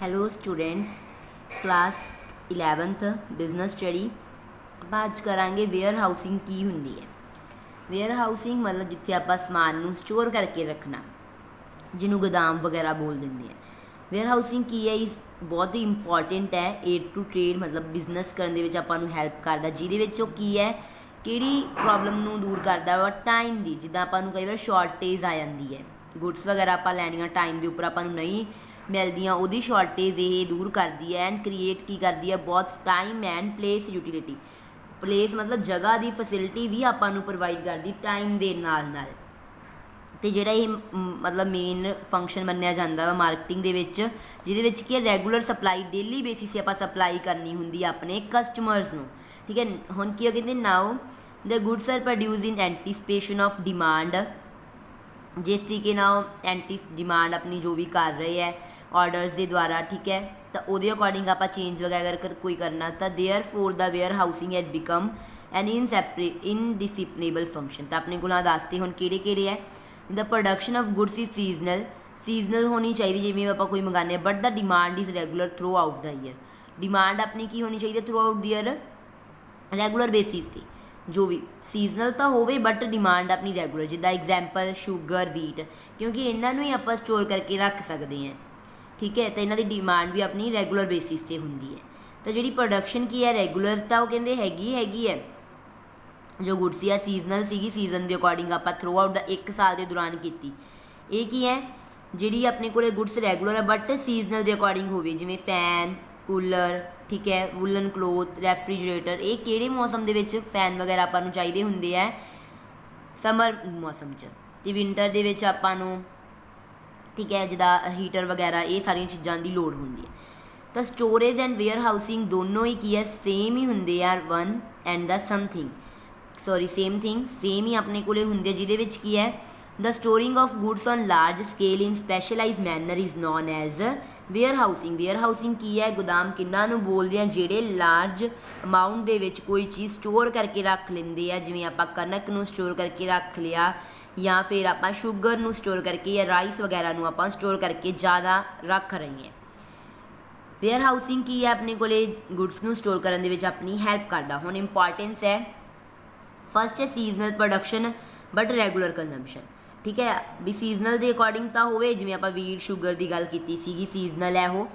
Hello students, class 11th business study. ਆਪਾਂ ਅੱਜ ਕਰਾਂਗੇ ਵੇਅਰ ਹਾਊਸਿੰਗ ਕੀ ਹੁੰਦੀ ਹੈ। ਵੇਅਰ ਹਾਊਸਿੰਗ ਮਤਲਬ ਜਿੱਥੇ ਆਪਾਂ ਸਮਾਨ ਨੂੰ ਸਟੋਰ ਕਰਕੇ ਰੱਖਣਾ, ਜਿਹਨੂੰ ਗੋਦਾਮ ਵਗੈਰਾ ਬੋਲ ਦਿੰਦੇ ਆ। ਵੇਅਰ ਹਾਊਸਿੰਗ ਕੀ ਹੈ, ਇਸ ਬਹੁਤ ਹੀ ਇੰਪੋਰਟੈਂਟ ਹੈ। ਏਡ ਟੂ ਟ੍ਰੇਡ ਮਤਲਬ ਬਿਜ਼ਨਸ ਕਰਨ ਦੇ ਵਿੱਚ ਆਪਾਂ ਨੂੰ ਹੈਲਪ ਕਰਦਾ, ਜਿਹਦੇ ਵਿੱਚ ਉਹ ਕੀ ਹੈ, ਕਿਹੜੀ ਪ੍ਰੋਬਲਮ ਨੂੰ ਦੂਰ ਕਰਦਾ ਵਾ, ਟਾਈਮ ਦੀ। ਜਿੱਦਾਂ ਆਪਾਂ ਨੂੰ ਕਈ ਵਾਰ ਸ਼ਾਰਟੇਜ ਆ ਜਾਂਦੀ ਹੈ, ਗੁੱਡਸ ਵਗੈਰਾ ਆਪਾਂ ਲੈਣੀਆਂ ਟਾਈਮ ਦੇ ਉੱਪਰ ਆਪਾਂ ਨੂੰ ਨਹੀਂ ਮਿਲਦੀਆਂ, ਉਹਦੀ ਸ਼ਾਰਟੇਜ ਇਹ ਦੂਰ ਕਰਦੀ ਹੈ। ਐਂਡ ਕ੍ਰੀਏਟ ਕੀ ਕਰਦੀ ਹੈ, ਬਹੁਤ time and place utility. Place ਮਤਲਬ ਜਗ੍ਹਾ ਦੀ ਫੈਸਿਲਿਟੀ ਵੀ ਆਪਾਂ ਨੂੰ ਪ੍ਰੋਵਾਈਡ ਕਰਦੀ ਟਾਈਮ ਦੇ ਨਾਲ ਨਾਲ। ਅਤੇ ਜਿਹੜਾ ਇਹ ਮਤਲਬ ਮੇਨ ਫੰਕਸ਼ਨ ਮੰਨਿਆ ਜਾਂਦਾ ਵਾ ਮਾਰਕੀਟਿੰਗ ਦੇ ਵਿੱਚ, ਜਿਹਦੇ ਵਿੱਚ ਕੀ ਹੈ, ਰੈਗੂਲਰ ਸਪਲਾਈ, ਡੇਲੀ ਬੇਸਿਸ 'ਤੇ ਆਪਾਂ ਸਪਲਾਈ ਕਰਨੀ ਹੁੰਦੀ ਆ ਆਪਣੇ ਕਸਟਮਰਸ ਨੂੰ। ਠੀਕ ਹੈ, ਹੁਣ ਕੀ ਕਹਿੰਦੇ, now the goods are produce in anticipation of demand. ਜਿਸ ਤਰੀਕੇ ਨਾਲ ਡਿਮਾਂਡ ਆਪਣੀ ਜੋ ਵੀ ਕਰ ਰਹੇ ਹੈ ਆਰਡਰਸ ਦੇ ਦੁਆਰਾ, ਠੀਕ ਹੈ, ਤਾਂ ਉਹਦੇ ਅਕੋਰਡਿੰਗ ਆਪਾਂ ਚੇਂਜ ਵਗੈਰਾ ਅਗਰ ਕੋਈ ਕਰਨਾ, ਤਾਂ therefore the warehousing has become an indispensable function. ਤਾਂ ਆਪਣੇ ਕੋਲ ਦੱਸਦੇ ਹੁਣ ਕਿਹੜੇ ਕਿਹੜੇ ਹੈ। The production of goods is seasonal ਹੋਣੀ ਚਾਹੀਦੀ, ਜਿਵੇਂ ਆਪਾਂ ਕੋਈ ਮੰਗਾਉਂਦੇ ਹਾਂ, but the demand is regular throughout the year. Demand ਆਪਣੀ ਕੀ ਹੋਣੀ ਚਾਹੀਦੀ throughout the year, regular basis 'ਤੇ। ਜੋ ਵੀ ਸੀਜ਼ਨਲ ਤਾਂ ਹੋਵੇ ਬਟ ਡਿਮਾਂਡ ਆਪਣੀ ਰੈਗੂਲਰ। ਜਿੱਦਾਂ ਐਗਜ਼ੈਂਪਲ ਸ਼ੂਗਰ, ਵੀਟ, ਕਿਉਂਕਿ ਇਹਨਾਂ ਨੂੰ ਹੀ ਆਪਾਂ ਸਟੋਰ ਕਰਕੇ ਰੱਖ ਸਕਦੇ ਹਾਂ। ਠੀਕ ਹੈ, ਤਾਂ ਇਹਨਾਂ ਦੀ ਡਿਮਾਂਡ ਵੀ ਆਪਣੀ ਰੈਗੂਲਰ ਬੇਸਿਸ 'ਤੇ ਹੁੰਦੀ ਹੈ। ਤਾਂ ਜਿਹੜੀ ਪ੍ਰੋਡਕਸ਼ਨ ਕੀ ਹੈ, ਰੈਗੂਲਰ, ਤਾਂ ਉਹ ਕਹਿੰਦੇ ਹੈਗੀ ਹੈ। ਜੋ ਗੁੱਡਸ ਆ ਸੀਜ਼ਨਲ ਸੀਗੀ, ਸੀਜ਼ਨ ਦੇ ਅਕੋਰਡਿੰਗ ਆਪਾਂ ਥਰੂ ਆਊਟ ਦਾ 1 ਸਾਲ ਦੇ ਦੌਰਾਨ ਕੀਤੀ। ਇਹ ਕੀ ਹੈ, ਜਿਹੜੀ ਆਪਣੇ ਕੋਲ ਗੁੱਡਸ ਰੈਗੂਲਰ ਹੈ ਬਟ ਸੀਜ਼ਨਲ ਦੇ ਅਕੋਰਡਿੰਗ ਹੋਵੇ, ਜਿਵੇਂ ਫੈਨ, ਕੂਲਰ, ਠੀਕ ਹੈ, ਵੂਲਨ ਕਲੋਥ, ਰੈਫਰੀਜਰੇਟਰ। ਇਹ ਕਿਹੜੇ ਮੌਸਮ ਦੇ ਵਿੱਚ ਫੈਨ ਵਗੈਰਾ ਆਪਾਂ ਨੂੰ ਚਾਹੀਦੇ ਹੁੰਦੇ ਹੈ, ਸਮਰ ਮੌਸਮ 'ਚ। ਅਤੇ ਵਿੰਟਰ ਦੇ ਵਿੱਚ ਆਪਾਂ ਨੂੰ, ਠੀਕ ਹੈ, ਜਿੱਦਾਂ ਹੀਟਰ ਵਗੈਰਾ, ਇਹ ਸਾਰੀਆਂ ਚੀਜ਼ਾਂ ਦੀ ਲੋੜ ਹੁੰਦੀ ਹੈ। ਤਾਂ ਸਟੋਰੇਜ ਐਂਡ ਵੇਅਰ ਹਾਊਸਿੰਗ ਦੋਨੋਂ ਹੀ ਕੀ ਹੈ, ਸੇਮ ਹੀ ਹੁੰਦੇ ਆ। ਵਨ ਐਂਡ ਦਾ ਸੇਮ ਹੀ ਆਪਣੇ ਕੋਲੇ ਹੁੰਦੇ ਆ, ਜਿਹਦੇ ਵਿੱਚ ਕੀ ਹੈ, the storing of goods on large scale in specialise manner is known as warehousing. Warehousing ਕੀ ਹੈ, ਗੋਦਾਮ ਕਿਹਨਾਂ ਨੂੰ ਬੋਲਦੇ ਆ, ਜਿਹੜੇ ਲਾਰਜ ਅਮਾਊਂਟ ਦੇ ਵਿੱਚ ਕੋਈ ਚੀਜ਼ ਸਟੋਰ ਕਰਕੇ ਰੱਖ ਲੈਂਦੇ ਆ। ਜਿਵੇਂ ਆਪਾਂ ਕਣਕ ਨੂੰ ਸਟੋਰ ਕਰਕੇ ਰੱਖ ਲਿਆ, ਜਾਂ ਫਿਰ ਆਪਾਂ ਸ਼ੂਗਰ ਨੂੰ ਸਟੋਰ ਕਰਕੇ, ਜਾਂ ਰਾਈਸ ਵਗੈਰਾ ਨੂੰ ਆਪਾਂ ਸਟੋਰ ਕਰਕੇ ਜ਼ਿਆਦਾ ਰੱਖ ਰਹੇ ਹਾਂ। ਵੇਅਰ ਹਾਊਸਿੰਗ ਕੀ ਹੈ, ਆਪਣੇ ਕੋਲੇ ਗੁੱਡਸ ਨੂੰ ਸਟੋਰ ਕਰਨ ਦੇ ਵਿੱਚ ਆਪਣੀ ਹੈਲਪ ਕਰਦਾ। ਹੁਣ ਇੰਪੋਰਟੈਂਸ ਹੈ, ਫਸਟ ਹੈ seasonal production but regular consumption. ਠੀਕ ਹੈ, ਵੀ ਸੀਜ਼ਨਲ ਦੇ ਅਕੋਰਡਿੰਗ ਤਾਂ ਹੋਵੇ, ਜਿਵੇਂ ਆਪਾਂ ਵੀਟ, ਸ਼ੂਗਰ ਦੀ ਗੱਲ ਕੀਤੀ ਸੀਗੀ, ਸੀਜ਼ਨਲ ਹੈ ਉਹ।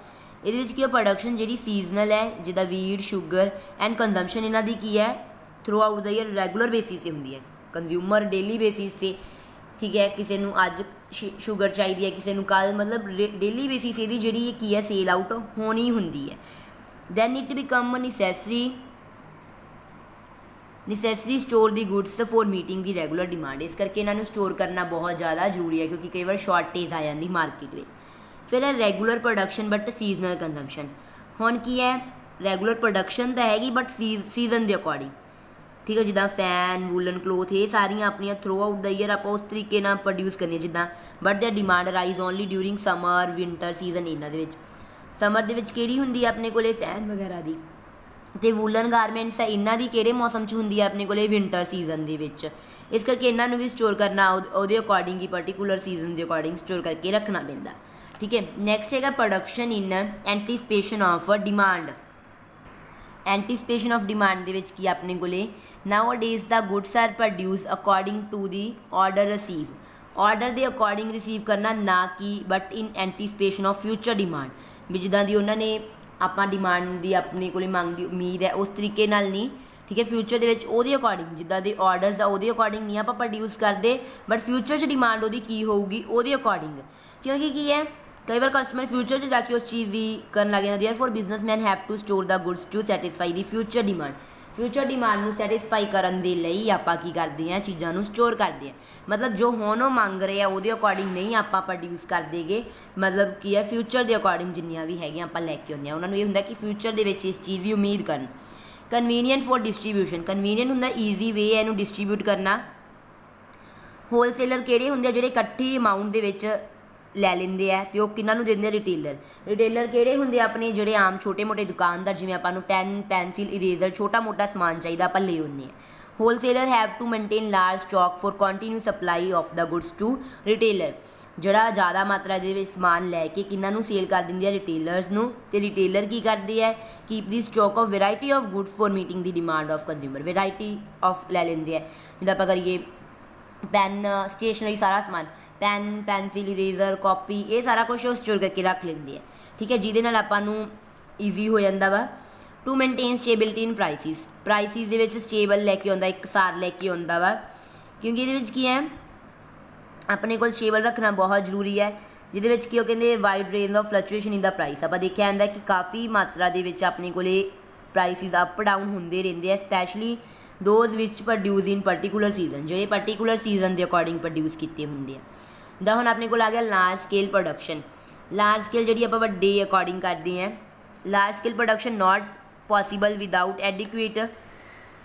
ਇਹਦੇ ਵਿੱਚ ਕੀ ਹੈ, ਪ੍ਰੋਡਕਸ਼ਨ ਜਿਹੜੀ ਸੀਜ਼ਨਲ ਹੈ, ਜਿੱਦਾਂ ਵੀਟ, ਸ਼ੂਗਰ, ਐਂਡ ਕੰਜ਼ੰਪਸ਼ਨ ਇਹਨਾਂ ਦੀ ਕੀ ਹੈ, through out the year regular basis 'ਤੇ ਹੁੰਦੀ ਹੈ। ਕੰਜ਼ਿਊਮਰ ਡੇਲੀ ਬੇਸਿਸ 'ਤੇ, ਠੀਕ ਹੈ, ਕਿਸੇ ਨੂੰ ਅੱਜ ਸ਼ੂਗਰ ਚਾਹੀਦੀ ਹੈ, ਕਿਸੇ ਨੂੰ ਕੱਲ੍ਹ, ਮਤਲਬ ਡੇਲੀ ਬੇਸਿਸ ਇਹਦੀ ਜਿਹੜੀ ਇਹ ਕੀ ਹੈ, ਸੇਲ ਆਊਟ ਹੋਣੀ ਹੁੰਦੀ ਹੈ। Then it become necessary store the goods for meeting the regular demand. ਇਸ ਕਰਕੇ ਇਹਨਾਂ ਨੂੰ ਸਟੋਰ ਕਰਨਾ ਬਹੁਤ ਜ਼ਿਆਦਾ ਜ਼ਰੂਰੀ ਹੈ, ਕਿਉਂਕਿ ਕਈ ਵਾਰ ਸ਼ਾਰਟੇਜ ਆ ਜਾਂਦੀ ਮਾਰਕੀਟ ਵਿੱਚ। ਫਿਰ ਹੈ regular production but seasonal consumption. ਹੁਣ ਕੀ ਹੈ, ਰੈਗੂਲਰ ਪ੍ਰੋਡਕਸ਼ਨ ਤਾਂ ਹੈਗੀ ਬਟ ਸੀਜ਼ਨ ਦੇ ਅਕੋਰਡਿੰਗ। ਠੀਕ ਹੈ, ਜਿੱਦਾਂ ਫੈਨ, ਵੂਲਨ ਕਲੋਥ, ਇਹ ਸਾਰੀਆਂ ਆਪਣੀਆਂ ਥਰੂ ਆਊਟ ਦਾ ਈਅਰ ਆਪਾਂ ਉਸ ਤਰੀਕੇ ਨਾਲ ਪ੍ਰੋਡਿਊਸ ਕਰਨੀਆਂ, ਜਿੱਦਾਂ but the demand rise only during summer, winter season. ਇਹਨਾਂ ਦੇ ਵਿੱਚ ਸਮਰ ਦੇ ਵਿੱਚ ਕਿਹੜੀ ਹੁੰਦੀ ਹੈ ਆਪਣੇ ਕੋਲੇ, ਫੈਨ ਵਗੈਰਾ ਦੀ। ਅਤੇ ਵੂਲਨ ਗਾਰਮੈਂਟਸ ਹੈ, ਇਹਨਾਂ ਦੀ ਕਿਹੜੇ ਮੌਸਮ 'ਚ ਹੁੰਦੀ ਹੈ ਆਪਣੇ ਕੋਲੇ, ਵਿੰਟਰ ਸੀਜ਼ਨ ਦੇ ਵਿੱਚ। ਇਸ ਕਰਕੇ ਇਹਨਾਂ ਨੂੰ ਵੀ ਸਟੋਰ ਕਰਨਾ ਉਹਦੇ ਅਕੋਰਡਿੰਗ ਹੀ, ਪਰਟੀਕੂਲਰ ਸੀਜ਼ਨ ਦੇ ਅਕੋਰਡਿੰਗ ਸਟੋਰ ਕਰਕੇ ਰੱਖਣਾ ਪੈਂਦਾ। ਠੀਕ ਹੈ, ਨੈਕਸਟ ਹੈਗਾ production in anticipation of demand. Anticipation of demand ਦੇ ਵਿੱਚ ਕੀ ਆਪਣੇ ਕੋਲੇ, nowadays the goods are produce according to the order receive. Order ਦੇ ਅਕੋਰਡਿੰਗ ਰਿਸੀਵ ਕਰਨਾ, ਨਾ ਕਿ but in anticipation of future demand. ਵੀ ਜਿੱਦਾਂ ਦੀ ਉਹਨਾਂ ਨੇ ਆਪਾਂ ਡਿਮਾਂਡ ਦੀ ਆਪਣੇ ਕੋਲ ਮੰਗ ਦੀ ਉਮੀਦ ਹੈ, ਉਸ ਤਰੀਕੇ ਨਾਲ ਨਹੀਂ। ਠੀਕ ਹੈ, ਫਿਊਚਰ ਦੇ ਵਿੱਚ ਉਹਦੇ ਅਕੋਰਡਿੰਗ, ਜਿੱਦਾਂ ਦੇ ਆਰਡਰਸ ਆ ਉਹਦੇ ਅਕੋਰਡਿੰਗ ਨਹੀਂ ਆਪਾਂ ਪ੍ਰੋਡਿਊਸ ਕਰਦੇ, ਬਟ ਫਿਊਚਰ 'ਚ ਡਿਮਾਂਡ ਉਹਦੀ ਕੀ ਹੋਊਗੀ ਉਹਦੇ ਅਕੋਰਡਿੰਗ। ਕਿਉਂਕਿ ਕੀ ਹੈ, ਕਈ ਵਾਰ ਕਸਟਮਰ ਫਿਊਚਰ 'ਚ ਜਾ ਕੇ ਉਸ ਚੀਜ਼ ਦੀ ਕਰਨ ਲੱਗ ਜਾਂਦਾ। Therefore businessman have to store the goods to satisfy the future demand. Future demand ਨੂੰ ਸੈਟਿਸਫਾਈ ਕਰਨ ਦੇ ਲਈ ਆਪਾਂ ਕੀ ਕਰਦੇ ਹਾਂ, ਚੀਜ਼ਾਂ ਨੂੰ ਸਟੋਰ ਕਰਦੇ ਹਾਂ। ਮਤਲਬ ਜੋ ਹੁਣ ਉਹ ਮੰਗ ਰਹੇ ਆ ਉਹਦੇ ਅਕੋਰਡਿੰਗ ਨਹੀਂ ਆਪਾਂ ਪ੍ਰੋਡਿਊਸ ਕਰਦੇਗੇ, ਮਤਲਬ ਕੀ ਹੈ, ਫਿਊਚਰ ਦੇ ਅਕੋਰਡਿੰਗ ਜਿੰਨੀਆਂ ਵੀ ਹੈਗੀਆਂ ਆਪਾਂ ਲੈ ਕੇ ਆਉਂਦੇ ਹਾਂ। ਉਹਨਾਂ ਨੂੰ ਇਹ ਹੁੰਦਾ ਕਿ ਫਿਊਚਰ ਦੇ ਵਿੱਚ ਇਸ ਚੀਜ਼ ਦੀ ਉਮੀਦ ਕਰਨ। ਕਨਵੀਨੀਅੰਟ ਫॉर ਡਿਸਟਰੀਬਿਊਸ਼ਨ, ਕਨਵੀਨੀਅੰਟ ਹੁੰਦਾ ਈਜ਼ੀ ਵੇ ਹੈ ਇਹਨੂੰ ਡਿਸਟਰੀਬਿਊਟ ਕਰਨਾ। ਹੋਲਸੇਲਰ ਕਿਹੜੇ ਹੁੰਦੇ ਆ, ਜਿਹੜੇ ਇਕੱਠੀ ਅਮਾਊਂਟ ਦੇ ਵਿੱਚ ਲੈ ਲੈਂਦੇ ਆ, ਅਤੇ ਉਹ ਕਿਹਨਾਂ ਨੂੰ ਦਿੰਦੇ ਆ, ਰਿਟੇਲਰ ਕਿਹੜੇ ਹੁੰਦੇ ਆ, ਆਪਣੇ ਜਿਹੜੇ ਆਮ ਛੋਟੇ ਮੋਟੇ ਦੁਕਾਨਦਾਰ, ਜਿਵੇਂ ਆਪਾਂ ਨੂੰ ਪੈਨ, ਪੈਨਸਿਲ, ਇਰੇਜ਼ਰ, ਛੋਟਾ ਮੋਟਾ ਸਮਾਨ ਚਾਹੀਦਾ ਆਪਾਂ ਲੈ ਆਉਂਦੇ ਹਾਂ। Wholesaler have to maintain large stock for continue supply of the goods to retailer. ਜਿਹੜਾ ਜ਼ਿਆਦਾ ਮਾਤਰਾ ਦੇ ਵਿੱਚ ਸਮਾਨ ਲੈ ਕੇ ਕਿਹਨਾਂ ਨੂੰ ਸੇਲ ਕਰ ਦਿੰਦੀ ਹੈ, ਰਿਟੇਲਰਸ ਨੂੰ। ਤੇ ਰਿਟੇਲਰ ਕੀ ਕਰਦੀ ਹੈ, keep the stock of variety of goods for meeting the demand of consumer. Variety of ਲੈ ਲੈਂਦੇ ਹੈ, ਜਿੱਦਾਂ ਆਪਾਂ ਕਰੀਏ ਪੈਨ, ਸਟੇਸ਼ਨਰੀ, ਸਾਰਾ ਸਮਾਨ, ਪੈਨ, ਪੈਨਸਿਲ, ਇਰੇਜ਼ਰ, ਕਾਪੀ, ਇਹ ਸਾਰਾ ਕੁਛ ਉਹ ਸਟੋਰ ਕਰਕੇ ਰੱਖ ਲੈਂਦੇ ਹੈ, ਠੀਕ ਹੈ, ਜਿਹਦੇ ਨਾਲ ਆਪਾਂ ਨੂੰ ਈਜ਼ੀ ਹੋ ਜਾਂਦਾ ਵਾ। To maintain stability in prices ਦੇ ਵਿੱਚ ਸਟੇਬਲ ਲੈ ਕੇ ਆਉਂਦਾ, ਇਕਸਾਰ ਲੈ ਕੇ ਆਉਂਦਾ ਵਾ, ਕਿਉਂਕਿ ਇਹਦੇ ਵਿੱਚ ਕੀ ਹੈ, ਆਪਣੇ ਕੋਲ ਸਟੇਬਲ ਰੱਖਣਾ ਬਹੁਤ ਜ਼ਰੂਰੀ ਹੈ, ਜਿਹਦੇ ਵਿੱਚ ਕੀ ਉਹ ਕਹਿੰਦੇ wide range of fluctuation in the price. ਆਪਾਂ ਦੇਖਿਆ ਜਾਂਦਾ ਕਿ ਕਾਫੀ ਮਾਤਰਾ ਦੇ ਵਿੱਚ ਆਪਣੇ ਕੋਲੇ ਪ੍ਰਾਈਸਿਸ ਅਪ ਡਾਊਨ ਹੁੰਦੇ ਰਹਿੰਦੇ ਆ, specially those which produce in particular season, ਜਿਹੜੇ ਪਰਟੀਕੂਲਰ ਸੀਜ਼ਨ ਦੇ ਅਕੋਰਡਿੰਗ ਪ੍ਰੋਡਿਊਸ ਕੀਤੇ ਹੁੰਦੇ ਆ। ਜਿੱਦਾਂ ਹੁਣ ਆਪਣੇ ਕੋਲ ਆ ਗਿਆ large scale production. Large scale ਜਿਹੜੀ ਆਪਾਂ ਵੱਡੇ ਅਕੋਰਡਿੰਗ ਕਰਦੇ ਹਾਂ। Large scale production not possible without adequate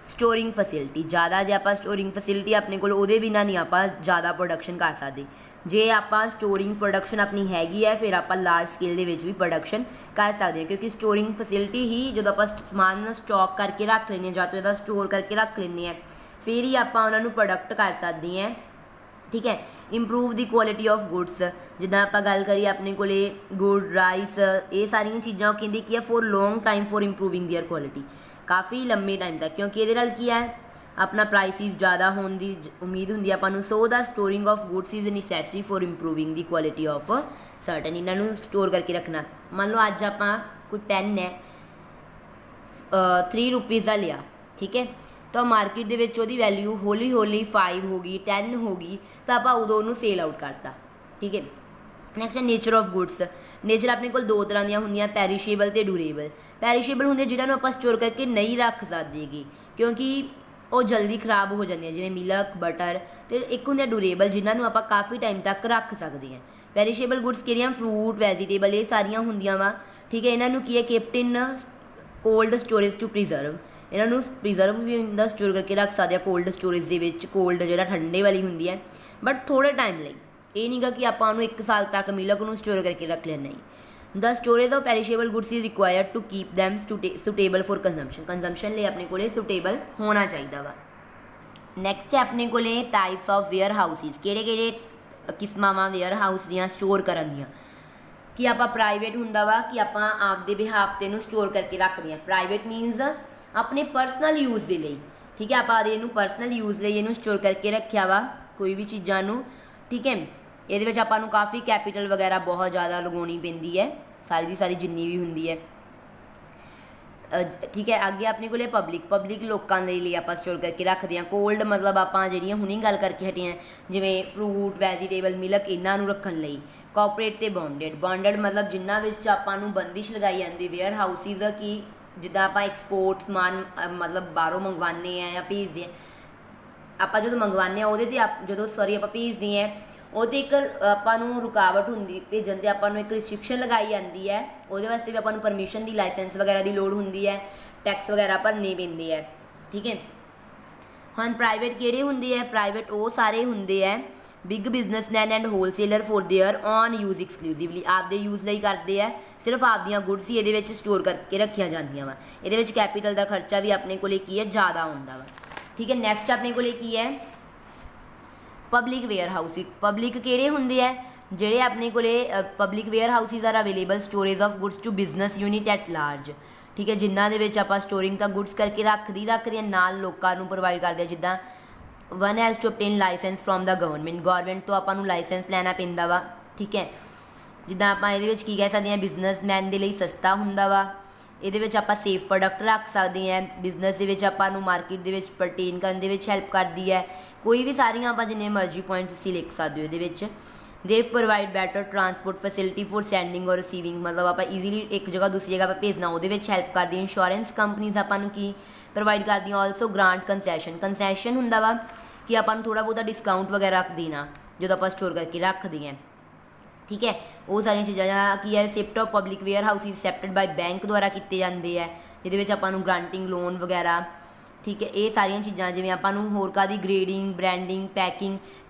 storing facility. ਜ਼ਿਆਦਾ ਜੇ ਆਪਾਂ ਸਟੋਰਿੰਗ ਫੈਸਿਲਿਟੀ ਆਪਣੇ ਕੋਲ, ਉਹਦੇ ਬਿਨਾਂ ਨਹੀਂ ਆਪਾਂ ਜ਼ਿਆਦਾ ਪ੍ਰੋਡਕਸ਼ਨ ਕਰ ਸਕਦੇ। ਜੇ ਆਪਾਂ ਸਟੋਰਿੰਗ ਪ੍ਰੋਡਕਸ਼ਨ ਆਪਣੀ ਹੈਗੀ ਹੈ, ਫਿਰ ਆਪਾਂ ਲਾਰਜ ਸਕੇਲ ਦੇ ਵਿੱਚ ਵੀ ਪ੍ਰੋਡਕਸ਼ਨ ਕਰ ਸਕਦੇ ਹਾਂ, ਕਿਉਂਕਿ ਸਟੋਰਿੰਗ ਫੈਸਿਲਿਟੀ ਹੀ ਜਦੋਂ ਆਪਾਂ ਸਮਾਨ ਸਟਾਕ ਕਰਕੇ ਰੱਖ ਲੈਂਦੇ ਹਾਂ, ਜਾਂ ਤਾਂ ਇਹਦਾ ਸਟੋਰ ਕਰਕੇ ਰੱਖ ਲੈਂਦੇ ਹਾਂ, ਫਿਰ ਹੀ ਆਪਾਂ ਉਹਨਾਂ ਨੂੰ ਪ੍ਰੋਡਕਟ ਕਰ ਸਕਦੇ ਹਾਂ, ਠੀਕ ਹੈ। Improve the quality of goods, ਜਿੱਦਾਂ ਆਪਾਂ ਗੱਲ ਕਰੀਏ ਆਪਣੇ ਕੋਲੇ ਗੁੜ, ਰਾਈਸ, ਇਹ ਸਾਰੀਆਂ ਚੀਜ਼ਾਂ ਉਹ ਕਹਿੰਦੇ ਕੀ ਆ, for long time for improving their quality, ਕਾਫੀ ਲੰਮੇ ਟਾਈਮ ਤੱਕ, ਕਿਉਂਕਿ ਇਹਦੇ ਨਾਲ ਕੀ ਹੈ, ਆਪਣਾ ਪ੍ਰਾਈਸਿਸ ਜ਼ਿਆਦਾ ਹੋਣ ਦੀ ਉਮੀਦ ਹੁੰਦੀ ਹੈ ਆਪਾਂ ਨੂੰ। So the storing of goods is necessary for improving the quality of certain. ਇਹਨਾਂ ਨੂੰ ਸਟੋਰ ਕਰਕੇ ਰੱਖਣਾ। ਮੰਨ ਲਓ ਅੱਜ ਆਪਾਂ ਕੋਈ ਪੈਨ ਹੈ 3 ਰੁਪੀਜ਼ ਦਾ ਲਿਆ, ਠੀਕ ਹੈ, ਤਾਂ ਮਾਰਕੀਟ ਦੇ ਵਿੱਚ ਉਹਦੀ ਵੈਲਿਊ ਹੌਲੀ ਹੌਲੀ 5 ਹੋ ਗਈ, 10 ਹੋ ਗਈ, ਤਾਂ ਆਪਾਂ ਉਦੋਂ ਉਹਨੂੰ ਸੇਲ ਆਊਟ ਕਰਤਾ, ਠੀਕ ਹੈ। ਨੈਕਸਟ ਹੈ ਨੇਚਰ ਆਫ ਗੁੱਡਸ। ਨੇਚਰ ਆਪਣੇ ਕੋਲ ਦੋ ਤਰ੍ਹਾਂ ਦੀਆਂ ਹੁੰਦੀਆਂ, ਪੈਰੀਸ਼ੇਬਲ ਅਤੇ ਡਿਊਰੇਬਲ। ਪੈਰੀਸ਼ੇਬਲ ਹੁੰਦੇ ਜਿਹਨਾਂ ਨੂੰ ਆਪਾਂ ਸਟੋਰ ਕਰਕੇ ਨਹੀਂ ਰੱਖ ਸਕਦੇਗੇ, ਕਿਉਂਕਿ ਉਹ ਜਲਦੀ ਖਰਾਬ ਹੋ ਜਾਂਦੀਆਂ, ਜਿਵੇਂ ਮਿਲਕ, ਬਟਰ। ਅਤੇ ਇੱਕ ਹੁੰਦੇ ਡਿਊਰੇਬਲ, ਜਿਨ੍ਹਾਂ ਨੂੰ ਆਪਾਂ ਕਾਫੀ ਟਾਈਮ ਤੱਕ ਰੱਖ ਸਕਦੇ ਹਾਂ। ਪੈਰੀਸ਼ੇਬਲ ਗੁੱਡਸ ਕਿਹੜੀਆਂ, ਫਰੂਟ, ਵੈਜੀਟੇਬਲ, ਇਹ ਸਾਰੀਆਂ ਹੁੰਦੀਆਂ ਵਾ, ਠੀਕ ਹੈ। ਇਹਨਾਂ ਨੂੰ ਕੀ ਹੈ, ਕੇਪਟ ਇਨ ਕੋਲਡ ਸਟੋਰੇਜ ਟੂ ਪ੍ਰੀਜ਼ਰਵ। ਇਹਨਾਂ ਨੂੰ ਪ੍ਰੀਜ਼ਰਵ ਵੀ ਹੁੰਦਾ, ਸਟੋਰ ਕਰਕੇ ਰੱਖ ਸਕਦੇ ਆ ਕੋਲਡ ਸਟੋਰੇਜ ਦੇ ਵਿੱਚ। ਕੋਲਡ ਜਿਹੜਾ ਠੰਡੇ ਵਾਲੀ ਹੁੰਦੀ ਹੈ, ਬਟ ਥੋੜ੍ਹੇ ਟਾਈਮ ਲਈ। ਇਹ ਨਹੀਂਗਾ ਕਿ ਆਪਾਂ ਉਹਨੂੰ 1 ਸਾਲ ਤੱਕ ਮਿਲਕ ਨੂੰ ਸਟੋਰ ਕਰਕੇ ਰੱਖ ਲੈਣਾ। ਨਹੀਂ, the storage of perishable goods is required to keep them suitable for consumption ਲਈ ਆਪਣੇ ਕੋਲੇ ਸੁਟੇਬਲ ਹੋਣਾ ਚਾਹੀਦਾ ਵਾ। ਨੈਕਸਟ ਹੈ ਆਪਣੇ ਕੋਲੇ ਟਾਈਪਸ ਆਫ ਵੇਅਰ ਹਾਊਸਿਸ। ਕਿਹੜੇ ਕਿਸਮਾਂ ਵਾ ਵੇਅਰ ਹਾਊਸ ਦੀਆਂ ਸਟੋਰ ਕਰਨ ਦੀਆਂ। ਕਿ ਆਪਾਂ ਪ੍ਰਾਈਵੇਟ ਹੁੰਦਾ ਵਾ, ਕਿ ਆਪਾਂ ਆਪਦੇ ਬਿਹਾਫ 'ਤੇ ਇਹਨੂੰ ਸਟੋਰ ਕਰਕੇ ਰੱਖਦੇ ਹਾਂ। ਪ੍ਰਾਈਵੇਟ ਮੀਨਸ ਆਪਣੇ ਪਰਸਨਲ ਯੂਜ਼ ਦੇ ਲਈ, ਠੀਕ ਹੈ। ਆਪਾਂ ਇਹਨੂੰ ਪਰਸਨਲ ਯੂਜ਼ ਲਈ ਇਹਨੂੰ ਸਟੋਰ ਕਰਕੇ ਰੱਖਿਆ ਵਾ, ਕੋਈ ਵੀ ਚੀਜ਼ਾਂ ਨੂੰ, ਠੀਕ ਹੈ। ਇਹਦੇ ਵਿੱਚ ਆਪਾਂ ਨੂੰ ਕਾਫੀ ਕੈਪੀਟਲ ਵਗੈਰਾ ਬਹੁਤ ਜ਼ਿਆਦਾ ਲਗਾਉਣੀ ਪੈਂਦੀ ਹੈ, ਸਾਰੀ ਦੀ ਸਾਰੀ ਜਿੰਨੀ ਵੀ ਹੁੰਦੀ ਹੈ, ਠੀਕ ਹੈ। ਅੱਗੇ ਆਪਣੇ ਕੋਲੇ ਪਬਲਿਕ ਲੋਕਾਂ ਦੇ ਲਈ ਆਪਾਂ ਸਟੋਰ ਕਰਕੇ ਰੱਖਦੇ ਹਾਂ। ਕੋਲਡ ਮਤਲਬ ਆਪਾਂ ਜਿਹੜੀਆਂ ਹੁਣੀ ਗੱਲ ਕਰਕੇ ਹਟੇ ਹਾਂ, ਜਿਵੇਂ ਫਰੂਟ, ਵੈਜੀਟੇਬਲ, ਮਿਲਕ, ਇਹਨਾਂ ਨੂੰ ਰੱਖਣ ਲਈ। ਕੋਆਪਰੇਟ ਅਤੇ ਬੌਂਡਡ ਮਤਲਬ ਜਿਨ੍ਹਾਂ ਵਿੱਚ ਆਪਾਂ ਨੂੰ ਬੰਦਿਸ਼ ਲਗਾਈ ਜਾਂਦੀ। ਵੇਅਰ ਹਾਊਸਿਸ ਕਿ ਜਿੱਦਾਂ ਆਪਾਂ ਐਕਸਪੋਰਟ ਸਮਾਨ ਮਤਲਬ ਬਾਹਰੋਂ ਮੰਗਵਾਉਂਦੇ ਹਾਂ ਜਾਂ ਭੇਜਦੇ ਹਾਂ, ਆਪਾਂ ਜਦੋਂ ਮੰਗਵਾਉਂਦੇ ਹਾਂ ਉਹਦੇ 'ਤੇ ਆਪਾਂ ਭੇਜਦੇ ਹਾਂ, ਉਹ 'ਤੇ ਇੱਕ ਆਪਾਂ ਨੂੰ ਰੁਕਾਵਟ ਹੁੰਦੀ ਭੇਜਣ 'ਤੇ, ਆਪਾਂ ਨੂੰ ਇੱਕ ਰਿਸਟ੍ਰਿਕਸ਼ਨ ਲਗਾਈ ਜਾਂਦੀ ਹੈ। ਉਹਦੇ ਵਾਸਤੇ ਵੀ ਆਪਾਂ ਨੂੰ ਪਰਮਿਸ਼ਨ ਦੀ, ਲਾਇਸੈਂਸ ਵਗੈਰਾ ਦੀ ਲੋੜ ਹੁੰਦੀ ਹੈ, ਟੈਕਸ ਵਗੈਰਾ ਭਰਨੇ ਪੈਂਦੇ ਹੈ, ਠੀਕ ਹੈ। ਹੁਣ ਪ੍ਰਾਈਵੇਟ ਕਿਹੜੇ ਹੁੰਦੇ ਹੈ? ਪ੍ਰਾਈਵੇਟ ਉਹ ਸਾਰੇ ਹੁੰਦੇ ਹੈ big businessman and wholesaler for their on use exclusively, ਆਪਦੇ ਯੂਜ਼ ਲਈ ਕਰਦੇ ਆ, ਸਿਰਫ ਆਪਦੀਆਂ ਗੁੱਡਸ ਹੀ ਇਹਦੇ ਵਿੱਚ ਸਟੋਰ ਕਰਕੇ ਰੱਖੀਆਂ ਜਾਂਦੀਆਂ ਵਾ। ਇਹਦੇ ਵਿੱਚ ਕੈਪੀਟਲ ਦਾ ਖਰਚਾ ਵੀ ਆਪਣੇ ਕੋਲੇ ਕੀ ਹੈ, ਜ਼ਿਆਦਾ ਹੁੰਦਾ ਵਾ, ਠੀਕ ਹੈ। ਨੈਕਸਟ ਆਪਣੇ ਕੋਲੇ ਕੀ ਹੈ, ਪਬਲਿਕ ਵੇਅਰ ਹਾਊਸ। ਪਬਲਿਕ ਕਿਹੜੇ ਹੁੰਦੇ ਹੈ? ਜਿਹੜੇ ਆਪਣੇ ਕੋਲੇ public warehouses are available storage of goods to business unit at large, ਠੀਕ ਹੈ। ਜਿਨ੍ਹਾਂ ਦੇ ਵਿੱਚ ਆਪਾਂ ਸਟੋਰਿੰਗ ਤਾਂ ਗੁੱਡਸ ਕਰਕੇ ਰੱਖਦੇ ਹਾਂ, ਨਾਲ ਲੋਕਾਂ ਨੂੰ ਪ੍ਰੋਵਾਈਡ ਕਰਦੇ ਹਾਂ। ਜਿੱਦਾਂ one has to obtain licence from the government ਤੋਂ ਆਪਾਂ ਨੂੰ ਲਾਇਸੈਂਸ ਲੈਣਾ ਪੈਂਦਾ ਵਾ, ਠੀਕ ਹੈ। ਜਿੱਦਾਂ ਆਪਾਂ ਇਹਦੇ ਵਿੱਚ ਕੀ ਕਹਿ ਸਕਦੇ ਹਾਂ, ਬਿਜ਼ਨਸਮੈਨ ਦੇ ਲਈ ਸਸਤਾ ਹੁੰਦਾ ਵਾ। ਇਹਦੇ ਵਿੱਚ ਆਪਾਂ ਸੇਫ ਪ੍ਰੋਡਕਟ ਰੱਖ ਸਕਦੇ ਹਾਂ। ਬਿਜ਼ਨਸ ਦੇ ਵਿੱਚ ਆਪਾਂ ਨੂੰ ਮਾਰਕੀਟ ਦੇ ਵਿੱਚ ਪਰਟੇਨ ਕਰਨ ਦੇ ਵਿੱਚ ਹੈਲਪ ਕਰਦੀ ਹੈ। ਕੋਈ ਵੀ ਸਾਰੀਆਂ ਆਪਾਂ ਜਿੰਨੇ ਮਰਜ਼ੀ ਪੁਆਇੰਟਸ ਤੁਸੀਂ ਲਿਖ ਸਕਦੇ ਹੋ ਇਹਦੇ ਵਿੱਚ। ਦੇ provide better transport facility for sending ਔਰ ਰਿਸੀਵਿੰਗ, ਮਤਲਬ ਆਪਾਂ ਈਜ਼ੀਲੀ ਇੱਕ ਜਗ੍ਹਾ ਦੂਸਰੀ ਜਗ੍ਹਾ 'ਤੇ ਭੇਜਣਾ, ਉਹਦੇ ਵਿੱਚ ਹੈਲਪ ਕਰਦੀ ਹੈ। ਇੰਸ਼ੋਰੈਂਸ ਕੰਪਨੀਜ਼ ਆਪਾਂ ਨੂੰ ਕੀ ਪ੍ਰੋਵਾਈਡ ਕਰਦੀਆਂ, ਆਲਸੋ ਗ੍ਰਾਂਟ ਕੰਸੈਸ਼ਨ ਹੁੰਦਾ ਵਾ ਕਿ ਆਪਾਂ ਨੂੰ ਥੋੜ੍ਹਾ ਬਹੁਤਾ ਡਿਸਕਾਊਂਟ ਵਗੈਰਾ ਦੇਣਾ ਜਦੋਂ ਆਪਾਂ ਸਟੋਰ ਕਰਕੇ ਰੱਖਦੇ ਹਾਂ, ਠੀਕ ਹੈ। ਉਹ ਸਾਰੀਆਂ ਚੀਜ਼ਾਂ ਜਾਂ ਕੀ ਹੈ, receipt of public warehouse accepted by bank ਦੁਆਰਾ ਕੀਤੇ ਜਾਂਦੇ ਹੈ, ਜਿਹਦੇ ਵਿੱਚ ਆਪਾਂ ਨੂੰ ਗਰੰਟਿੰਗ ਲੋਨ ਵਗੈਰਾ, ਠੀਕ ਹੈ। ਇਹ ਸਾਰੀਆਂ ਚੀਜ਼ਾਂ ਜਿਵੇਂ ਆਪਾਂ ਨੂੰ ਹੋਰ ਕਾਹਦੀ ਗ੍ਰੇਡਿੰਗ, ਬ੍ਰੈਂਡਿੰਗ,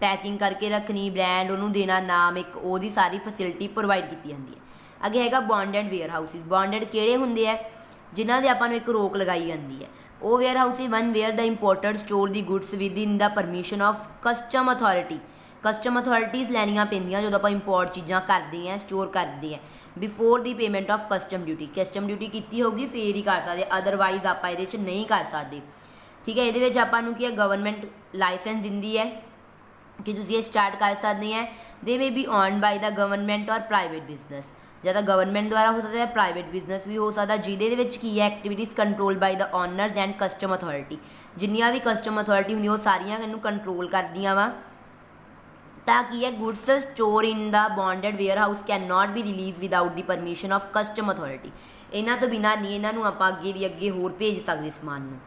ਪੈਕਿੰਗ ਕਰਕੇ ਰੱਖਣੀ, ਬ੍ਰੈਂਡ ਉਹਨੂੰ ਦੇਣਾ ਨਾਮ ਇੱਕ, ਉਹਦੀ ਸਾਰੀ ਫੈਸਿਲਿਟੀ ਪ੍ਰੋਵਾਈਡ ਕੀਤੀ ਜਾਂਦੀ ਹੈ। ਅੱਗੇ ਹੈਗਾ ਬੌਂਡਡ ਵੇਅਰ ਹਾਊਸਿਸ। ਬੌਂਡਡ ਕਿਹੜੇ ਹੁੰਦੇ ਹੈ? ਜਿਨ੍ਹਾਂ ਦੇ ਆਪਾਂ ਨੂੰ ਇੱਕ ਰੋਕ ਲਗਾਈ ਜਾਂਦੀ ਹੈ। ਉਹ warehouse one where the imported store the goods within the permission of custom authority. Custom authorities ਲੈਣੀਆਂ ਪੈਂਦੀਆਂ ਜਦੋਂ ਆਪਾਂ ਇੰਪੋਰਟ ਚੀਜ਼ਾਂ ਕਰਦੇ ਹਾਂ, ਸਟੋਰ ਕਰਦੇ ਹਾਂ। Before the payment of custom duty, custom duty ਕੀਤੀ ਹੋਊਗੀ ਫੇਰ ਹੀ ਕਰ ਸਕਦੇ, ਅਦਰਵਾਈਜ਼ ਆਪਾਂ ਇਹਦੇ 'ਚ ਨਹੀਂ ਕਰ ਸਕਦੇ। ਠੀਕ ਹੈ, ਇਹਦੇ ਵਿੱਚ ਆਪਾਂ ਨੂੰ ਕੀ ਹੈ, ਗਵਰਨਮੈਂਟ ਲਾਇਸੈਂਸ ਦਿੰਦੀ ਹੈ ਕਿ ਤੁਸੀਂ ਇਹ ਸਟਾਰਟ ਕਰ ਸਕਦੇ ਹੈ। They may be owned by the government or private business, ਜਾਂ ਤਾਂ ਗਵਰਨਮੈਂਟ ਦੁਆਰਾ ਹੋ ਸਕਦਾ ਹੈ, ਪ੍ਰਾਈਵੇਟ ਬਿਜ਼ਨਸ ਵੀ ਹੋ ਸਕਦਾ, ਜਿਹਦੇ ਵਿੱਚ ਕੀ ਹੈ, activities control by the owners and custom authority. ਜਿੰਨੀਆਂ ਵੀ ਕਸਟਮ ਅਥੋਰਿਟੀ ਹੁੰਦੀਆਂ ਉਹ ਸਾਰੀਆਂ ਇਹਨੂੰ ਕੰਟਰੋਲ ਕਰਦੀਆਂ ਵਾ। ਤਾਂ ਕੀ ਹੈ, goods store in the bonded warehouse can not be release without the permission of custom authority. ਇਹਨਾਂ ਤੋਂ ਬਿਨਾਂ ਨਹੀਂ ਇਹਨਾਂ ਨੂੰ ਆਪਾਂ ਅੱਗੇ ਦੀ ਅੱਗੇ ਹੋਰ ਭੇਜ ਸਕਦੇ ਸਮਾਨ ਨੂੰ।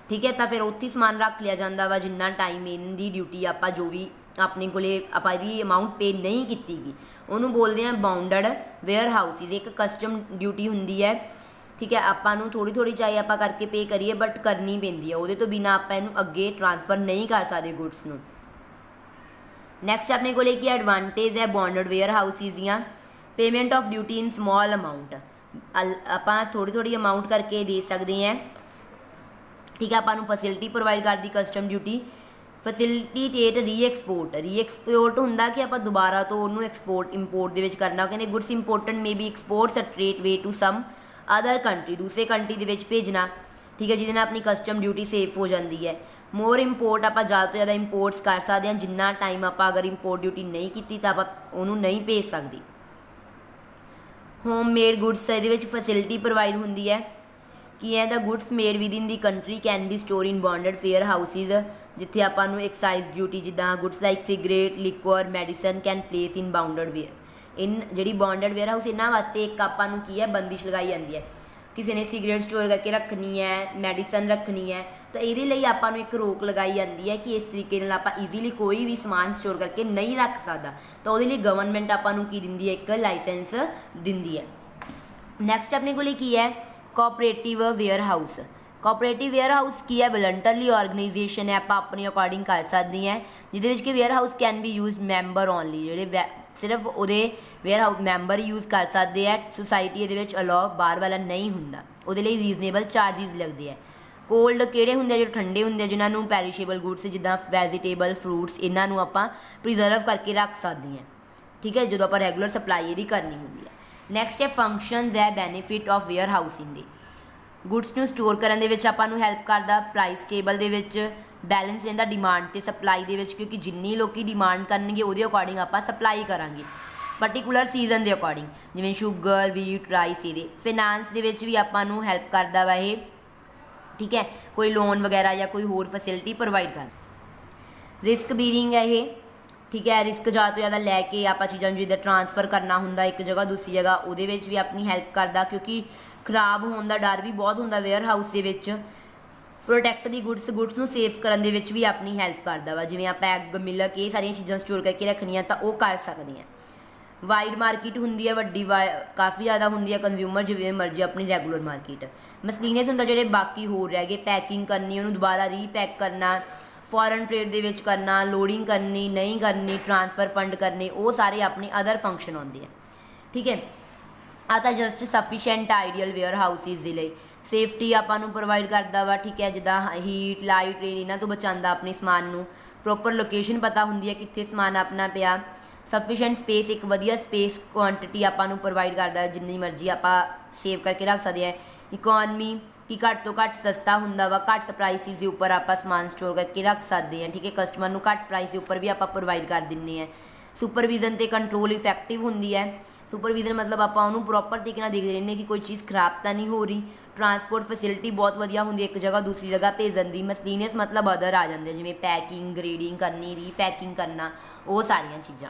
ਠੀਕ ਹੈ, ਤਾਂ ਫਿਰ ਉੱਥੇ ਸਮਾਨ ਰੱਖ ਲਿਆ ਜਾਂਦਾ ਵਾ ਜਿੰਨਾ ਟਾਈਮ ਇਹਦੀ ਡਿਊਟੀ ਆਪਾਂ ਜੋ ਵੀ ਆਪਣੇ ਕੋਲੇ ਆਪਾਂ ਇਹਦੀ ਅਮਾਊਂਟ ਪੇ ਨਹੀਂ ਕੀਤੀ ਗਈ ਉਹਨੂੰ ਬੋਲਦੇ ਹਾਂ ਬਾਉਂਡਡ ਵੇਅਰ ਹਾਊਸਿਸ। ਇੱਕ ਕਸਟਮ ਡਿਊਟੀ ਹੁੰਦੀ ਹੈ। ਠੀਕ ਹੈ, ਆਪਾਂ ਨੂੰ ਥੋੜ੍ਹੀ ਥੋੜ੍ਹੀ ਚਾਹੇ ਆਪਾਂ ਕਰਕੇ ਪੇ ਕਰੀਏ ਬਟ ਕਰਨੀ ਪੈਂਦੀ ਹੈ, ਉਹਦੇ ਤੋਂ ਬਿਨਾਂ ਆਪਾਂ ਇਹਨੂੰ ਅੱਗੇ ਟ੍ਰਾਂਸਫਰ ਨਹੀਂ ਕਰ ਸਕਦੇ ਗੁਡਸ ਨੂੰ। ਨੈਕਸਟ ਆਪਣੇ ਕੋਲੇ ਕੀ ਐਡਵਾਂਟੇਜ ਹੈ ਬੌਂਡਡ ਵੇਅਰ ਹਾਊਸਿਸ ਦੀਆਂ, ਪੇਮੈਂਟ ਆਫ ਡਿਊਟੀ ਇਨ ਸਮੋਲ ਅਮਾਊਂਟ, ਆਪਾਂ ਥੋੜ੍ਹੀ ਥੋੜ੍ਹੀ ਅਮਾਊਂਟ ਕਰਕੇ ਦੇ ਸਕਦੇ ਹਾਂ। ਠੀਕ ਹੈ, ਆਪਾਂ ਨੂੰ ਫੈਸਿਲਿਟੀ ਪ੍ਰੋਵਾਈਡ ਕਰਦੀ ਕਸਟਮ ਡਿਊਟੀ। ਫੈਸਿਲਿਟੀਟੇਟ ਰੀਐਕਸਪੋਰਟ ਹੁੰਦਾ ਕਿ ਆਪਾਂ ਦੁਬਾਰਾ ਤੋਂ ਉਹਨੂੰ ਇੰਪੋਰਟ ਦੇ ਵਿੱਚ ਕਰਨਾ। ਕਹਿੰਦੇ goods imported may be export straight way to some other country, ਦੂਸਰੇ ਕੰਟਰੀ ਦੇ ਵਿੱਚ ਭੇਜਣਾ। ਠੀਕ ਹੈ, ਜਿਹਦੇ ਨਾਲ ਆਪਣੀ ਕਸਟਮ ਡਿਊਟੀ ਸੇਫ ਹੋ ਜਾਂਦੀ ਹੈ। ਮੋਰ ਇੰਪੋਰਟ, ਆਪਾਂ ਜ਼ਿਆਦਾ ਤੋਂ ਜ਼ਿਆਦਾ ਇੰਪੋਰਟਸ ਕਰ ਸਕਦੇ ਹਾਂ, ਜਿੰਨਾ ਟਾਈਮ ਆਪਾਂ ਅਗਰ ਇੰਪੋਰਟ ਡਿਊਟੀ ਨਹੀਂ ਕੀਤੀ ਤਾਂ ਆਪਾਂ ਉਹਨੂੰ ਨਹੀਂ ਭੇਜ ਸਕਦੇ। ਹੋਮ ਮੇਡ ਗੁਡਸ, ਇਹਦੇ ਵਿੱਚ ਫੈਸਿਲਿਟੀ ਪ੍ਰੋਵਾਈਡ ਹੁੰਦੀ ਹੈ ਕੀ ਹੈ, the goods made within the country can be store in bonded warehouses, ਜਿੱਥੇ ਆਪਾਂ ਨੂੰ ਐਕਸਾਈਜ਼ ਡਿਊਟੀ ਜਿੱਦਾਂ goods like cigarette, liquor, medicine can place in bonded ware. ਜਿਹੜੀ ਬੌਂਡਡ ਵੇਅਰ ਹਾਊਸ ਇਹਨਾਂ ਵਾਸਤੇ ਇੱਕ ਆਪਾਂ ਨੂੰ ਕੀ ਹੈ ਬੰਦਿਸ਼ ਲਗਾਈ ਜਾਂਦੀ ਹੈ। ਕਿਸੇ ਨੇ ਸਿਗਰੇਟ ਸਟੋਰ ਕਰਕੇ ਰੱਖਣੀ ਹੈ, ਮੈਡੀਸਨ ਰੱਖਣੀ ਹੈ, ਤਾਂ ਇਹਦੇ ਲਈ ਆਪਾਂ ਨੂੰ ਇੱਕ ਰੋਕ ਲਗਾਈ ਜਾਂਦੀ ਹੈ ਕਿ ਇਸ ਤਰੀਕੇ ਨਾਲ ਆਪਾਂ ਈਜ਼ੀਲੀ ਕੋਈ ਵੀ ਸਮਾਨ ਸਟੋਰ ਕਰਕੇ ਨਹੀਂ ਰੱਖ ਸਕਦਾ। ਤਾਂ ਉਹਦੇ ਲਈ ਗਵਰਨਮੈਂਟ ਆਪਾਂ ਨੂੰ ਕੀ ਦਿੰਦੀ ਹੈ, ਇੱਕ ਲਾਇਸੈਂਸ ਦਿੰਦੀ ਹੈ। ਨੈਕਸਟ ਆਪਣੇ ਕੋਲ ਕੀ ਹੈ, cooperative warehouse. Cooperative warehouse ਕੀ ਹੈ, ਵਲੰਟਰਲੀ ਆਰਗੇਨਾਈਜੇਸ਼ਨ ਹੈ, ਆਪਾਂ ਆਪਣੇ ਅਕੋਰਡਿੰਗ ਕਰ ਸਕਦੇ ਹਾਂ, ਜਿਹਦੇ ਵਿੱਚ ਕਿ warehouse can be use member only, ਜਿਹੜੇ ਸਿਰਫ ਉਹਦੇ ਵੇਅਰ ਹਾਊਸ ਮੈਂਬਰ ਯੂਜ਼ ਕਰ ਸਕਦੇ ਹੈ। ਸੁਸਾਇਟੀ ਇਹਦੇ ਵਿੱਚ ਅਲਾਓ ਬਾਹਰ ਵਾਲਾ ਨਹੀਂ ਹੁੰਦਾ, ਉਹਦੇ ਲਈ ਰੀਜ਼ਨੇਬਲ ਚਾਰਜਿਸ ਲੱਗਦੇ ਹੈ। ਕੋਲਡ ਕਿਹੜੇ ਹੁੰਦੇ ਆ, ਜਿਹੜੇ ਠੰਡੇ ਹੁੰਦੇ ਆ, ਜਿਨ੍ਹਾਂ ਨੂੰ ਪੈਰੀਸ਼ੇਬਲ ਗੁਡਸ ਜਿੱਦਾਂ ਵੈਜੀਟੇਬਲ, ਫਰੂਟਸ, ਇਹਨਾਂ ਨੂੰ ਆਪਾਂ ਪ੍ਰੀਜ਼ਰਵ ਕਰਕੇ ਰੱਖ ਸਕਦੇ ਹਾਂ। ਠੀਕ ਹੈ, ਜਦੋਂ ਆਪਾਂ ਰੈਗੂਲਰ ਸਪਲਾਈ ਇਹਦੀ ਕਰਨੀ ਹੁੰਦੀ ਹੈ। ਨੈਕਸਟ ਹੈ ਫੰਕਸ਼ਨਸ ਹੈ ਬੈਨੀਫਿਟ ਆਫ ਵੇਅਰ ਹਾਊਸਿੰਗ ਦੇ। ਗੁਡਸ ਨੂੰ ਸਟੋਰ ਕਰਨ ਦੇ ਵਿੱਚ ਆਪਾਂ ਨੂੰ ਹੈਲਪ ਕਰਦਾ, ਪ੍ਰਾਈਸ ਟੇਬਲ ਦੇ ਵਿੱਚ ਬੈਲੈਂਸ ਰਹਿੰਦਾ ਡਿਮਾਂਡ ਅਤੇ ਸਪਲਾਈ ਦੇ ਵਿੱਚ, ਕਿਉਂਕਿ ਜਿੰਨੀ ਲੋਕ ਡਿਮਾਂਡ ਕਰਨਗੇ ਉਹਦੇ ਅਕੋਰਡਿੰਗ ਆਪਾਂ ਸਪਲਾਈ ਕਰਾਂਗੇ ਪਰਟੀਕੂਲਰ ਸੀਜ਼ਨ ਦੇ ਅਕੋਰਡਿੰਗ, ਜਿਵੇਂ ਸ਼ੂਗਰ, ਵੀਟ, ਰਾਈਸ। ਇਹਦੇ ਫਿਨਾਂਸ ਦੇ ਵਿੱਚ ਵੀ ਆਪਾਂ ਨੂੰ ਹੈਲਪ ਕਰਦਾ ਵਾ ਇਹ। ਠੀਕ ਹੈ, ਕੋਈ ਲੋਨ ਵਗੈਰਾ ਜਾਂ ਕੋਈ ਹੋਰ ਫੈਸਿਲਿਟੀ ਪ੍ਰੋਵਾਈਡ ਕਰ। ਰਿਸਕ ਬੀਰਿੰਗ ਹੈ ਇਹ। ਠੀਕ ਹੈ, ਰਿਸਕ ਜ਼ਿਆਦਾ ਤੋਂ ਜ਼ਿਆਦਾ ਲੈ ਕੇ ਆਪਾਂ ਚੀਜ਼ਾਂ ਨੂੰ ਜਿੱਦਾਂ ਟ੍ਰਾਂਸਫਰ ਕਰਨਾ ਹੁੰਦਾ ਇੱਕ ਜਗ੍ਹਾ ਦੂਸਰੀ ਜਗ੍ਹਾ, ਉਹਦੇ ਵਿੱਚ ਵੀ ਆਪਣੀ ਹੈਲਪ ਕਰਦਾ, ਕਿਉਂਕਿ ਖਰਾਬ ਹੋਣ ਦਾ ਡਰ ਵੀ ਬਹੁਤ ਹੁੰਦਾ ਵੇਅਰ ਹਾਊਸ ਦੇ ਵਿੱਚ। ਪ੍ਰੋਟੈਕਟ ਦੀ ਗੁਡਸ ਨੂੰ ਸੇਫ ਕਰਨ ਦੇ ਵਿੱਚ ਵੀ ਆਪਣੀ ਹੈਲਪ ਕਰਦਾ ਵਾ, ਜਿਵੇਂ ਆਪਾਂ ਐਗ, ਮਿਲਕ, ਇਹ ਸਾਰੀਆਂ ਚੀਜ਼ਾਂ ਸਟੋਰ ਕਰਕੇ ਰੱਖਣੀਆਂ ਤਾਂ ਉਹ ਕਰ ਸਕਦੇ ਹਾਂ। ਵਾਈਡ ਮਾਰਕੀਟ ਹੁੰਦੀ ਹੈ, ਵੱਡੀ ਕਾਫੀ ਜ਼ਿਆਦਾ ਹੁੰਦੀ ਹੈ, ਕੰਜ਼ਿਊਮਰ ਜਿਵੇਂ ਮਰਜ਼ੀ ਆਪਣੀ ਰੈਗੂਲਰ ਮਾਰਕੀਟ। ਮਸਲੀਨੀਅਸ ਹੁੰਦਾ ਜਿਹੜੇ ਬਾਕੀ ਹੋਰ ਰਹਿ ਗਏ, ਪੈਕਿੰਗ ਕਰਨੀ, ਉਹਨੂੰ ਦੁਬਾਰਾ ਰੀਪੈਕ ਕਰਨਾ, ਫੋਰਨ ਟ੍ਰੇਡ ਦੇ ਵਿੱਚ ਕਰਨਾ, ਲੋਡਿੰਗ ਕਰਨੀ ਨਹੀਂ ਕਰਨੀ, ਟ੍ਰਾਂਸਫਰ ਫੰਡ ਕਰਨੇ, ਉਹ ਸਾਰੇ ਆਪਣੇ ਅਦਰ ਫੰਕਸ਼ਨ ਆਉਂਦੇ ਆ। ਠੀਕ ਹੈ, ਆ ਤਾਂ just sufficient ideal warehouses ਦੇ ਲਈ। ਸੇਫਟੀ ਆਪਾਂ ਨੂੰ ਪ੍ਰੋਵਾਈਡ ਕਰਦਾ ਵਾ। ਠੀਕ ਹੈ, ਜਿੱਦਾਂ ਹੀਟ, ਲਾਈਟ, ਰੇਨ, ਇਹਨਾਂ ਤੋਂ ਬਚਾਉਂਦਾ ਆਪਣੇ ਸਮਾਨ ਨੂੰ। ਪ੍ਰੋਪਰ ਲੋਕੇਸ਼ਨ ਪਤਾ ਹੁੰਦੀ ਹੈ ਕਿੱਥੇ ਸਮਾਨ ਆਪਣਾ ਪਿਆ। ਸਫੀਸ਼ੀਐਂਟ ਸਪੇਸ, ਇੱਕ ਵਧੀਆ ਸਪੇਸ ਕੁਆਂਟਿਟੀ ਆਪਾਂ ਨੂੰ ਪ੍ਰੋਵਾਈਡ ਕਰਦਾ, ਜਿੰਨੀ ਮਰਜ਼ੀ ਆਪਾਂ ਸੇਵ ਕਰਕੇ ਰੱਖ ਸਕਦੇ ਹਾਂ। ਇਕੋਨਮੀ ਕਿ ਘੱਟ ਤੋਂ ਘੱਟ ਸਸਤਾ ਹੁੰਦਾ ਵਾ, ਘੱਟ ਪ੍ਰਾਈਸਿਸ ਦੇ ਉੱਪਰ ਆਪਾਂ ਸਮਾਨ ਸਟੋਰ ਕਰਕੇ ਰੱਖ ਸਕਦੇ ਹਾਂ। ਠੀਕ ਹੈ, ਕਸਟਮਰ ਨੂੰ ਘੱਟ ਪ੍ਰਾਈਸ ਦੇ ਉੱਪਰ ਵੀ ਆਪਾਂ ਪ੍ਰੋਵਾਈਡ ਕਰ ਦਿੰਦੇ ਹਾਂ। ਸੁਪਰਵਿਜ਼ਨ ਅਤੇ ਕੰਟਰੋਲ ਇਫੈਕਟਿਵ ਹੁੰਦੀ ਹੈ। ਸੁਪਰਵਿਜ਼ਨ ਮਤਲਬ ਆਪਾਂ ਉਹਨੂੰ ਪ੍ਰੋਪਰ ਤਰੀਕੇ ਨਾਲ ਦੇਖਦੇ ਰਹਿੰਦੇ ਕਿ ਕੋਈ ਚੀਜ਼ ਖਰਾਬ ਤਾਂ ਨਹੀਂ ਹੋ ਰਹੀ। ਟਰਾਂਸਪੋਰਟ ਫੈਸਿਲਿਟੀ ਬਹੁਤ ਵਧੀਆ ਹੁੰਦੀ ਹੈ ਇੱਕ ਜਗ੍ਹਾ ਦੂਸਰੀ ਜਗ੍ਹਾ ਭੇਜਣ ਦੀ। ਮਸਲੀਨੀਅਸ ਮਤਲਬ ਅਦਰ ਆ ਜਾਂਦੇ, ਜਿਵੇਂ ਪੈਕਿੰਗ, ਗ੍ਰੇਡਿੰਗ ਕਰਨੀ, ਰੀਪੈਕਿੰਗ ਕਰਨਾ, ਉਹ ਸਾਰੀਆਂ ਚੀਜ਼ਾਂ।